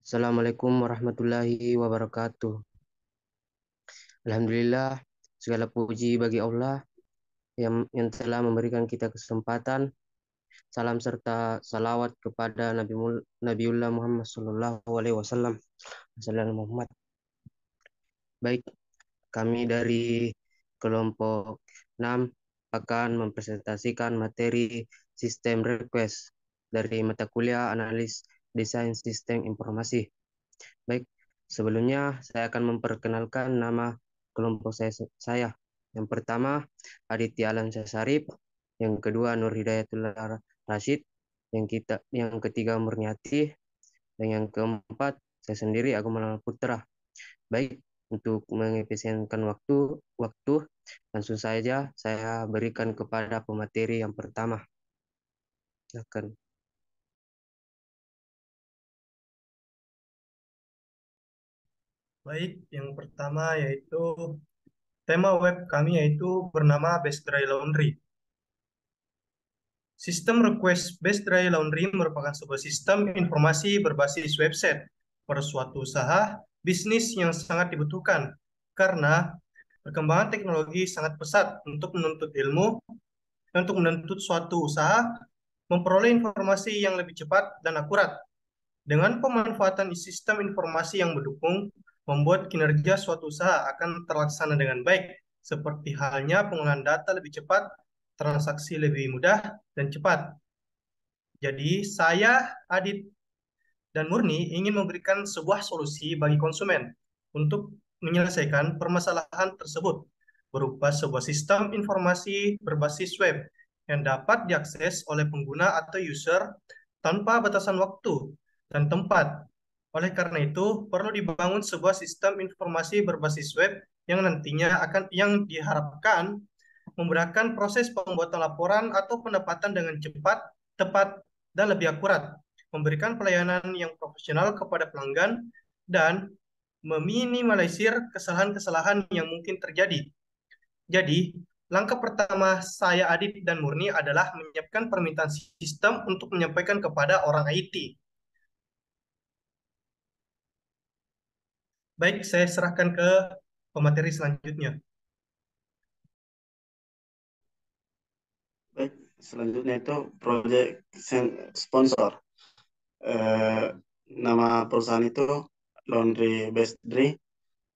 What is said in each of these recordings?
Assalamualaikum warahmatullahi wabarakatuh. Alhamdulillah, segala puji bagi Allah yang telah memberikan kita kesempatan. Salam serta salawat kepada Nabiullah Muhammad Sallallahu Alaihi Wasallam. Assalamualaikum Muhammad. Baik, kami dari kelompok 6 akan mempresentasikan materi sistem request dari mata kuliah analis desain sistem informasi. Baik, sebelumnya saya akan memperkenalkan nama kelompok saya. Yang pertama, Aditya Alan Syarif. Yang kedua, Nur Hidayatullah Rashid. Yang ketiga, Murniati. Dan yang keempat, saya sendiri, Agung Maulana Putra. Baik, untuk mengefisienkan waktu, langsung saja saya berikan kepada pemateri yang pertama. Silakan. Baik, yang pertama yaitu tema web kami yaitu bernama Best Dry Laundry. Sistem request Best Dry Laundry merupakan sebuah sistem informasi berbasis website pada suatu usaha bisnis yang sangat dibutuhkan karena perkembangan teknologi sangat pesat untuk menuntut ilmu dan untuk menuntut suatu usaha memperoleh informasi yang lebih cepat dan akurat. Dengan pemanfaatan sistem informasi yang mendukung, membuat kinerja suatu usaha akan terlaksana dengan baik, seperti halnya pengolahan data lebih cepat, transaksi lebih mudah dan cepat. Jadi, saya, Adit, dan Murni ingin memberikan sebuah solusi bagi konsumen untuk menyelesaikan permasalahan tersebut berupa sebuah sistem informasi berbasis web yang dapat diakses oleh pengguna atau user tanpa batasan waktu dan tempat. Oleh karena itu, perlu dibangun sebuah sistem informasi berbasis web yang diharapkan memudahkan proses pembuatan laporan atau pendapatan dengan cepat, tepat, dan lebih akurat, memberikan pelayanan yang profesional kepada pelanggan, dan meminimalisir kesalahan-kesalahan yang mungkin terjadi. Jadi, langkah pertama saya, Adit, dan Murni adalah menyiapkan permintaan sistem untuk menyampaikan kepada orang IT. Baik, saya serahkan ke pemateri selanjutnya. Baik, selanjutnya itu project sponsor. Nama perusahaan itu Laundry Best Dry.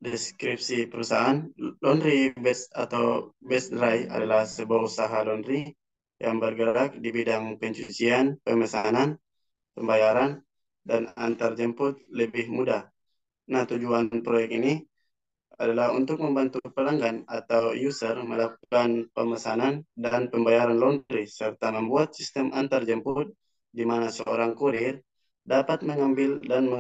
Deskripsi perusahaan, Laundry Best atau Best Dry adalah sebuah usaha laundry yang bergerak di bidang pencucian, pemesanan, pembayaran, dan antar jemput lebih mudah. Nah, tujuan proyek ini adalah untuk membantu pelanggan atau user melakukan pemesanan dan pembayaran laundry serta membuat sistem antar jemput di mana seorang kurir dapat mengambil dan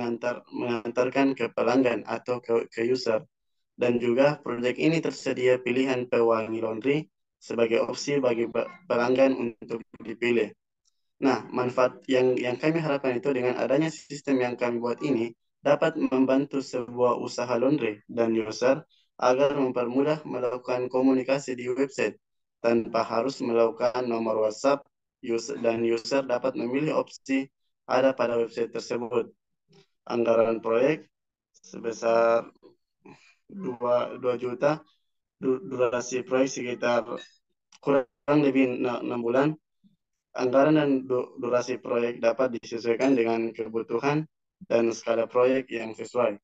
mengantarkan ke pelanggan atau ke user. Dan juga proyek ini tersedia pilihan pewangi laundry sebagai opsi bagi pelanggan untuk dipilih. Nah, manfaat yang kami harapkan itu dengan adanya sistem yang kami buat ini dapat membantu sebuah usaha laundry dan user agar mempermudah melakukan komunikasi di website tanpa harus melakukan nomor WhatsApp dan user dapat memilih opsi ada pada website tersebut. Anggaran proyek sebesar 2 juta, durasi proyek sekitar kurang lebih 6 bulan. Anggaran dan durasi proyek dapat disesuaikan dengan kebutuhan dan skala proyek yang sesuai.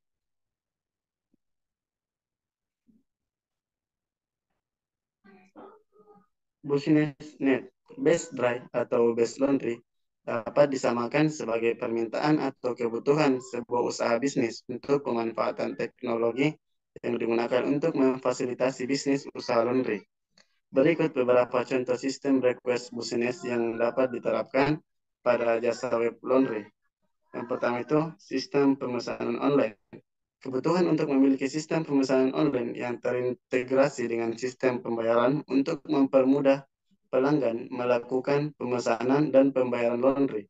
BusinessNet, Best Dry atau Best Laundry dapat disamakan sebagai permintaan atau kebutuhan sebuah usaha bisnis untuk pemanfaatan teknologi yang digunakan untuk memfasilitasi bisnis usaha laundry. Berikut beberapa contoh sistem request business yang dapat diterapkan pada jasa web laundry. Yang pertama itu sistem pemesanan online. Kebutuhan untuk memiliki sistem pemesanan online yang terintegrasi dengan sistem pembayaran untuk mempermudah pelanggan melakukan pemesanan dan pembayaran laundry.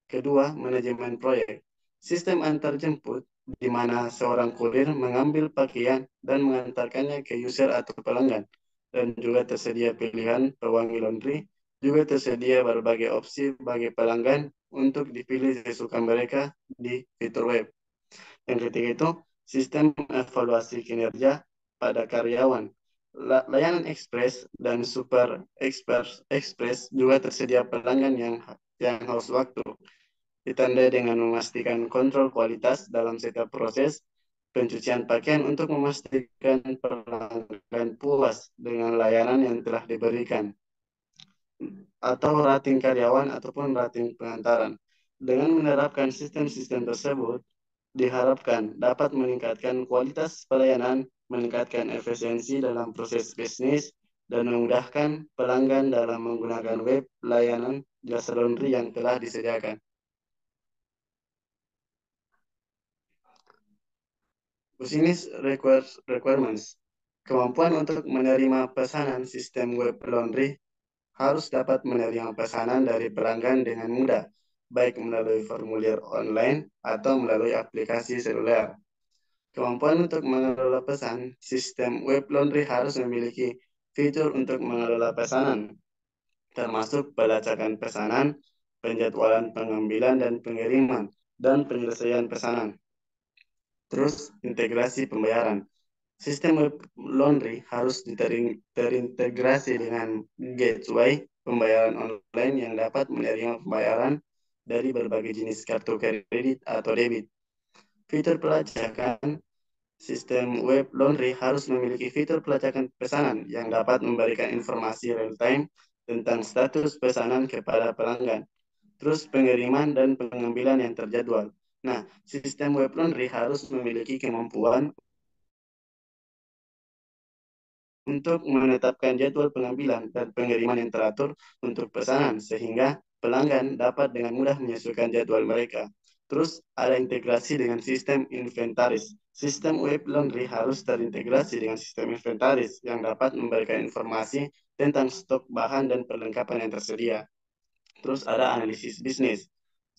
Kedua, manajemen proyek. Sistem antar jemput di mana seorang kurir mengambil pakaian dan mengantarkannya ke user atau pelanggan. Dan juga tersedia pilihan pewangi laundry. Juga tersedia berbagai opsi bagi pelanggan untuk dipilih sesuka mereka di fitur web. Yang ketiga itu sistem evaluasi kinerja pada karyawan. Layanan ekspres dan super ekspres juga tersedia pelanggan yang haus waktu. Ditandai dengan memastikan kontrol kualitas dalam setiap proses pencucian pakaian untuk memastikan pelanggan puas dengan layanan yang telah diberikan, atau rating karyawan ataupun rating pengantaran. Dengan menerapkan sistem-sistem tersebut, diharapkan dapat meningkatkan kualitas pelayanan, meningkatkan efisiensi dalam proses bisnis, dan memudahkan pelanggan dalam menggunakan web layanan jasa laundry yang telah disediakan. Business requirements. Kemampuan untuk menerima pesanan sistem web laundry harus dapat menerima pesanan dari pelanggan dengan mudah, baik melalui formulir online atau melalui aplikasi seluler. Kemampuan untuk mengelola pesan, sistem web laundry harus memiliki fitur untuk mengelola pesanan, termasuk pelacakan pesanan, penjadwalan pengambilan dan pengiriman, dan penyelesaian pesanan. Terus, integrasi pembayaran. Sistem web laundry harus terintegrasi dengan gateway pembayaran online yang dapat menerima pembayaran dari berbagai jenis kartu kredit atau debit. Fitur pelacakan. Sistem web laundry harus memiliki fitur pelacakan pesanan yang dapat memberikan informasi real-time tentang status pesanan kepada pelanggan. Terus pengiriman dan pengambilan yang terjadwal. Nah, sistem web laundry harus memiliki kemampuan untuk menetapkan jadwal pengambilan dan pengiriman yang teratur untuk pesanan, sehingga pelanggan dapat dengan mudah menyesuaikan jadwal mereka. Terus ada integrasi dengan sistem inventaris. Sistem web laundry harus terintegrasi dengan sistem inventaris yang dapat memberikan informasi tentang stok bahan dan perlengkapan yang tersedia. Terus ada analisis bisnis.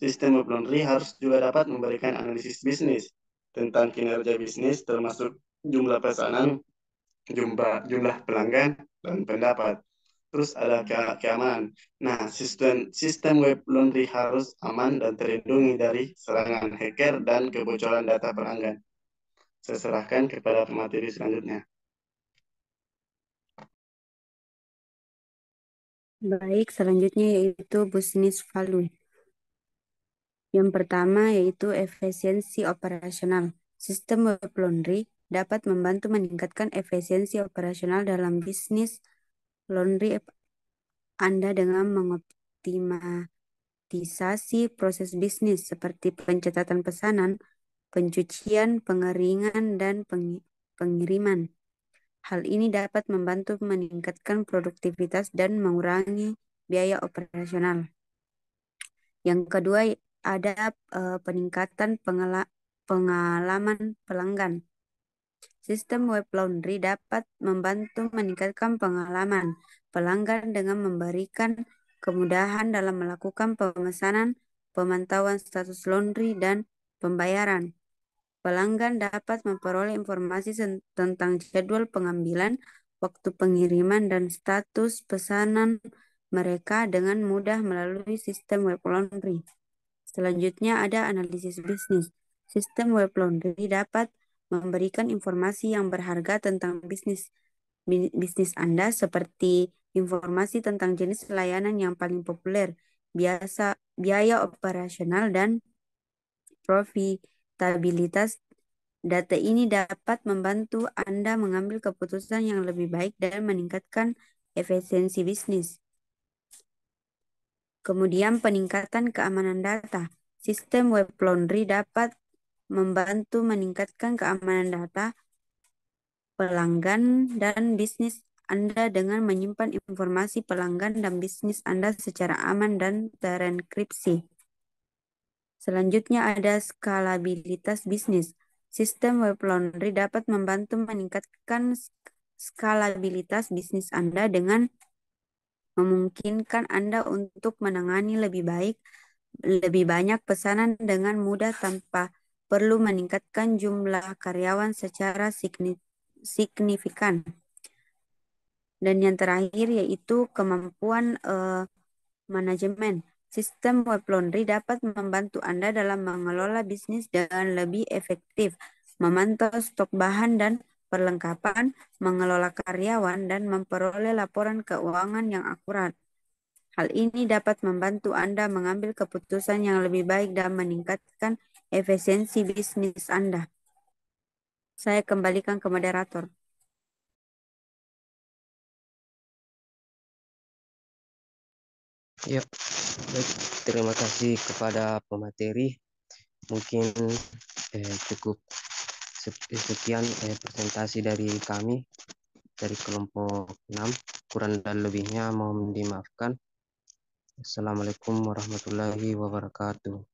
Sistem web laundry harus juga dapat memberikan analisis bisnis tentang kinerja bisnis termasuk jumlah pesanan, jumlah pelanggan, dan pendapat. Terus ada keamanan. Nah, sistem web laundry harus aman dan terlindungi dari serangan hacker dan kebocoran data pelanggan. Saya serahkan kepada pemateri selanjutnya. Baik, selanjutnya yaitu business value. Yang pertama yaitu efisiensi operasional. Sistem web laundry dapat membantu meningkatkan efisiensi operasional dalam bisnis laundry Anda dengan mengoptimalisasi proses bisnis seperti pencatatan pesanan, pencucian, pengeringan, dan pengiriman. Hal ini dapat membantu meningkatkan produktivitas dan mengurangi biaya operasional. Yang kedua ada peningkatan pengalaman pelanggan. Sistem web laundry dapat membantu meningkatkan pengalaman pelanggan dengan memberikan kemudahan dalam melakukan pemesanan, pemantauan status laundry, dan pembayaran. Pelanggan dapat memperoleh informasi tentang jadwal pengambilan, waktu pengiriman, dan status pesanan mereka dengan mudah melalui sistem web laundry. Selanjutnya ada analisis bisnis. Sistem web laundry dapat memberikan informasi yang berharga tentang bisnis Anda seperti informasi tentang jenis layanan yang paling populer, biaya operasional, dan profitabilitas. Data ini dapat membantu Anda mengambil keputusan yang lebih baik dan meningkatkan efisiensi bisnis. Kemudian peningkatan keamanan data. Sistem web laundry dapat membantu meningkatkan keamanan data pelanggan dan bisnis Anda dengan menyimpan informasi pelanggan dan bisnis Anda secara aman dan terenkripsi. Selanjutnya ada skalabilitas bisnis. Sistem web laundry dapat membantu meningkatkan skalabilitas bisnis Anda dengan memungkinkan Anda untuk menangani lebih banyak pesanan dengan mudah tanpa perlu meningkatkan jumlah karyawan secara signifikan. Dan yang terakhir yaitu kemampuan manajemen. Sistem web laundry dapat membantu Anda dalam mengelola bisnis dengan lebih efektif, memantau stok bahan dan perlengkapan, mengelola karyawan, dan memperoleh laporan keuangan yang akurat. Hal ini dapat membantu Anda mengambil keputusan yang lebih baik dan meningkatkan efisiensi bisnis Anda. Saya kembalikan ke moderator. Ya, baik. Terima kasih kepada pemateri. Mungkin cukup sekian presentasi dari kami, dari kelompok 6. Kurang dan lebihnya mohon dimaafkan. Assalamualaikum warahmatullahi wabarakatuh.